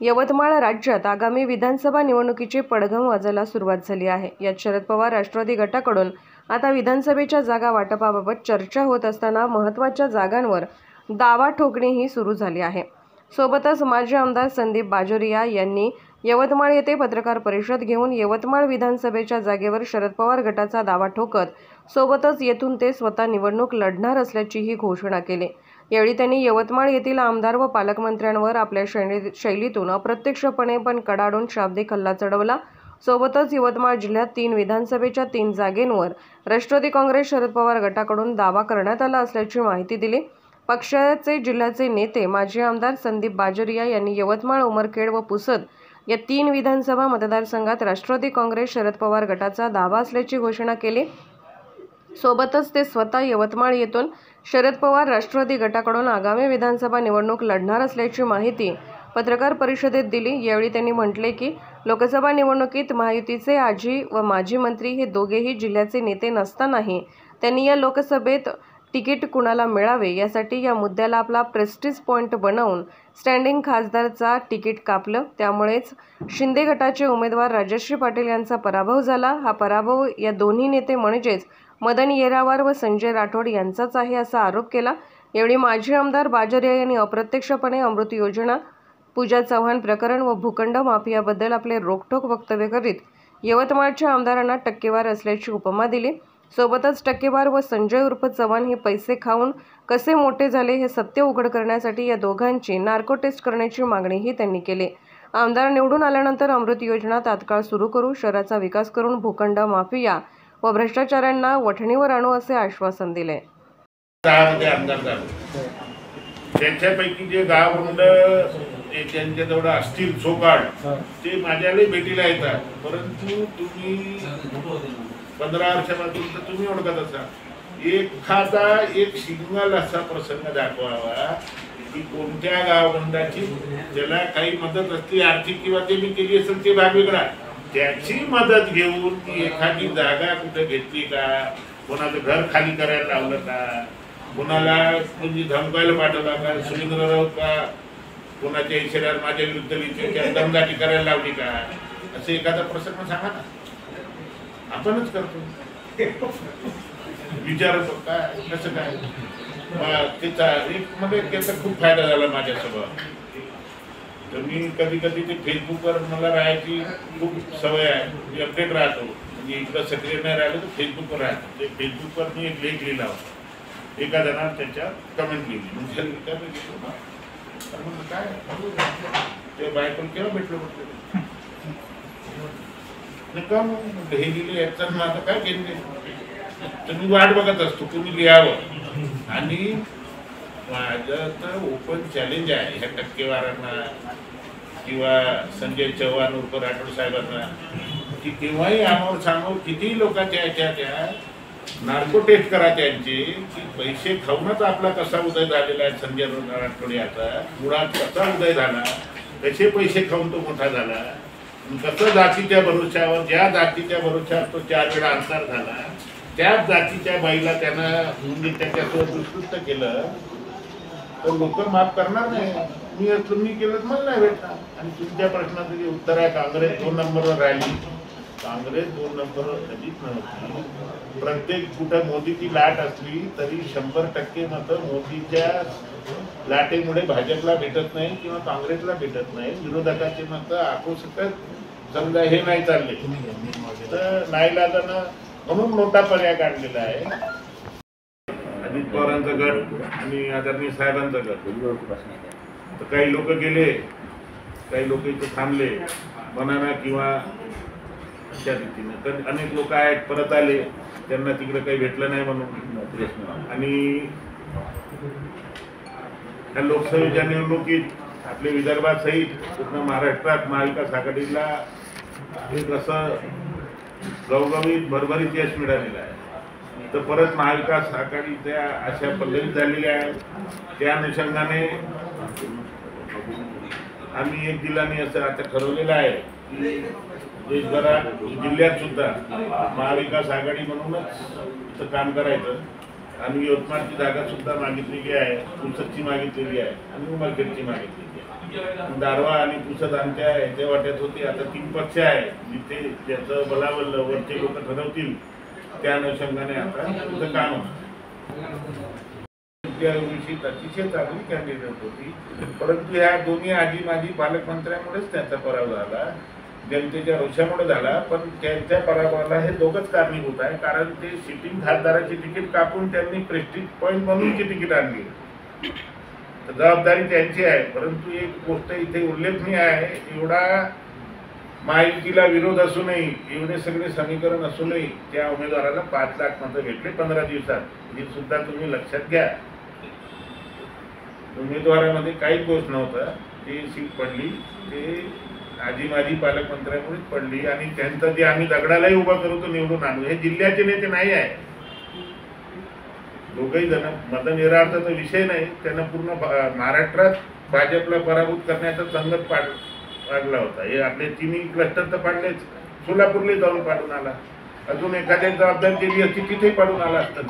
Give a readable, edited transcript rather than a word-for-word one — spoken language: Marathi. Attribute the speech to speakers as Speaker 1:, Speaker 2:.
Speaker 1: यवतमाळ राज्यात आगामी विधानसभा निवडणुकीची पडघम वाजायला सुरुवात झाली आहे। यात शरद पवार राष्ट्रवादी गटाकडून आता विधानसभेच्या जागा वाटपाबाबत चर्चा होत असताना महत्त्वाच्या जागांवर दावा ठोकणीही सुरू झाली आहे। सोबतच माजी आमदार संदीप बाजोरिया यांनी यवतमाळ येथे पत्रकार परिषद घेऊन यवतमाळ विधानसभेच्या जागेवर शरद पवार गटाचा दावा ठोकत सोबतच येथून ते स्वतः निवडणूक लढणार असल्याचीही घोषणा केली। यावेळी त्यांनी यवतमाळ येथील आमदार व पालकमंत्र्यांवर आपल्या शैलीतून अप्रत्यक्षपणे पण कडाडून शाब्दिक हल्ला चढवला। सोबतच यवतमाळ जिल्ह्यात 3 विधानसभेच्या 3 जागेंवर राष्ट्रवादी काँग्रेस शरद पवार गटाकडून दावा करण्यात आला असल्याची माहिती दिली। पक्षाचे जिल्ह्याचे नेते माजी आमदार संदीप बाजोरिया यांनी यवतमाळ, उमरखेड व पुसद या 3 विधानसभा मतदारसंघात राष्ट्रवादी काँग्रेस शरद पवार गटाचा दावा असल्याची घोषणा केली। सोबतच ते स्वतः यवतमाळ येथून शरद पवार राष्ट्रवादी गटाकडून आगामी विधानसभा निवडणूक लढणार असल्याची माहिती पत्रकार परिषदेत दिली। यावेळी त्यांनी म्हटले की लोकसभा निवडणुकीत महायुतीचे आजी व माजी मंत्री हे दोघेही जिल्ह्याचे नेते नसतानाही त्यांनी या लोकसभेत तिकीट कुणाला मिळावे यासाठी या मुद्द्याला आपला प्रेस्टिज पॉइंट बनवून स्टँडिंग खासदारचा तिकीट कापलं। त्यामुळेच शिंदे गटाचे उमेदवार राजश्री पाटील यांचा पराभव झाला। हा पराभव या दोन्ही नेते म्हणजेच मदन येरावार व संजय राठोड यांचाच आहे असा आरोप केला। यावेळी माजी आमदार बाजोरिया यांनी अप्रत्यक्षपणे अमृत योजना, पूजा चव्हाण प्रकरण व भूखंड माफियाबद्दल आपले रोखठोक वक्तव्य करीत यवतमाळच्या आमदारांना टक्केवार असल्याची उपमा दिली। सोबतच टक्केवार व संजय उर्फ चव्हाण हे पैसे खाऊन कसे मोठे झाले हे सत्य उघड करण्यासाठी या दोघांची नार्को टेस्ट करण्याची मागणीही त्यांनी केली। आमदार निवडून आल्यानंतर अमृत योजना तात्काळ सुरू करू, शहराचा विकास करून भूखंड माफिया व भ्रष्टाचारांना वठणीवर आणू असे आश्वासन दिले।
Speaker 2: त्यांच्यापैकी जे गावगुंड त्यांच्याजवळ असतील चोकाड ते माझ्याला भेटीला येतात, परंतु तुम्ही 15 वर्षापासून तर तुम्ही ओळखत असाल। एखादा एक सिग्नल असा प्रसंग दाखवावा की कोणत्या गावगुंडाची ज्याला काही मदत असते आर्थिक किंवा ते मी केली असेल ते भाग वेगळा, त्याची मदत घेऊन ती एखादी जागा कुठे घेतली का, कोणाचं घर खाली करायला लावलं का, कोणाला म्हणजे धमकायला पाठवला का, सुरेंद्रराव का कोणाच्या इशाऱ्यावर माझ्या विरुद्ध दमदाटी करायला लावली का, असं एखादा प्रसंग सांगा ना। आपणच करतो, विचारतो काय कसं काय। त्याचा एक म्हणजे त्याचा खूप फायदा झाला माझ्यासोबत। तर मी कधी कधी ते फेसबुकवर मला राहायची खूप सवय आहे, मी अपडेट राहतो, म्हणजे इकडं सक्रिय नाही राहिलं तर फेसबुकवर राहतो। ते फेसबुकवर मी एक लेख लिहिला होता, एका जणांना त्याच्या कमेंट लिहिली, म्हणजे विचारलं गेलो ना, तर म्हणलं काय ते बायकोला केव्हा भेटलं म्हटलं का हे लिहिले याचा माझं काय घेणे। तर मी वाट बघत असतो कोणी लिहावं, आणि माझं तर ओपन चॅलेंज आहे ह्या टक्केवारांना किंवा संजय चव्हाण उर्फ राठोड साहेबांना की केव्हाही आम्हाला सांगू, किती लोकांच्या त्या नार्को टेस्ट करा त्यांचे, की पैसे खाऊनच आपला कसा उदय झालेला आहे संजय राठोड याचा, मुळात कसा उदय झाला, कसे पैसे खाऊन तो मोठा झाला, कसं जातीच्या भरोश्यावर, ज्या जातीच्या भरोश्यावर तो 4 वेळा अंतर झाला, त्याच जातीच्या बाईला त्यानं म्हणजे त्याच्यासोबत दुष्कृत्य केलं, तर लोक माफ करणार नाही। मी केलं तर मला नाही भेटणार। आणि तुमच्या प्रश्नाचं जे उत्तर आहे, काँग्रेस 2 नंबरवर राहिली, काँग्रेस 2 नंबरवर कधीच नव्हती। प्रत्येक कुठं मोदीची लाट असली तरी 100% मतं मोदीच्या लाटेमुळे भाजपला भेटत नाही किंवा काँग्रेसला भेटत नाही। विरोधकाचे मतं आक्रोशकच समजा हे नाही चालले, तर नाईलाजानं म्हणून मोठा पर्याय काढलेला आहे अजित पवारांचा गट आणि आदरणीय साहेबांचा गट। तर काही लोक गेले, काही लोक इथे थांबले बनाना किंवा अशा रीतीने, तर अनेक लोक आहेत परत आले, त्यांना तिकडे काही भेटलं नाही म्हणून। आणि या लोकसभेच्या निवडणुकीत आपल्या विदर्भासहित पूर्ण महाराष्ट्रात महाविकास आघाडीला एक असं गवगवीत भरभरीत यश मिळालेलं आहे। तर परत महाविकास आघाडीच्या अशा पद्धतीत झालेल्या आहेत, त्या अनुषंगाने आम्ही एक जिल्ह्याने असं आता ठरवलेलं आहे की देशभरात जिल्ह्यात सुद्धा महाविकास आघाडी म्हणूनच काम करायचं। आणि यवतमाळची जागा सुद्धा मागितलेली आहे, पुसदची मागितलेली आहे आणि उमरखेडची मागितलेली आहे। दारवा आणि पुसद आमच्या याच्या वाट्यात होती. आता 3 पक्ष आहे, जिथे ज्याचं बलाबल वरचे लोक ठरवतील त्या अनुषंगाने आता तुझं काम त्याविषयी अतिशय चांगली कॅन्डिडेट होती. परंतु ह्या दोन्ही आजी माजी पालकमंत्र्यांमुळेच त्यांचा पराभव झाला, जनतेच्या रोषामुळे झाला. पण त्यांच्या पराभवाला हे दोघंच कारणीभूत आहे, कारण ते सिटिंग खासदाराची तिकीट कापून त्यांनी प्रेस्टिज पॉईंट म्हणूनची तिकीट आणली. जबाबदारी त्यांची आहे. परंतु एक गोष्ट इथे उल्लेखनीय आहे, एवढा महायुतीला विरोध असूनही, एवढे सगळे समीकरण असूनही त्या उमेदवाराला 5 लाख मतं भेटले 15 दिवसात. हे सुद्धा तुम्ही लक्षात घ्या. उमेदवारामध्ये काही दोष नव्हता. ते सीट पडली ते आजी माजी पालकमंत्र्यांमुळेच पडली आणि त्यांचं जे आम्ही दगडालाही उभा करू तो निवडून आणू, हे जिल्ह्याचे नेते नाही आहे. दोघही जण मतनिरार्थाचा विषय नाही, त्यांना पूर्ण महाराष्ट्रात भाजपला पराभूत करण्याचा संघर्ष पाडला होता. हे आपले तिन्ही क्लस्टर तर पाडलेच, सोलापूरला जाऊन पाडून आला. अजून एखाद्या जबाबदारी दिली असती तिथेही पाडून आला असता.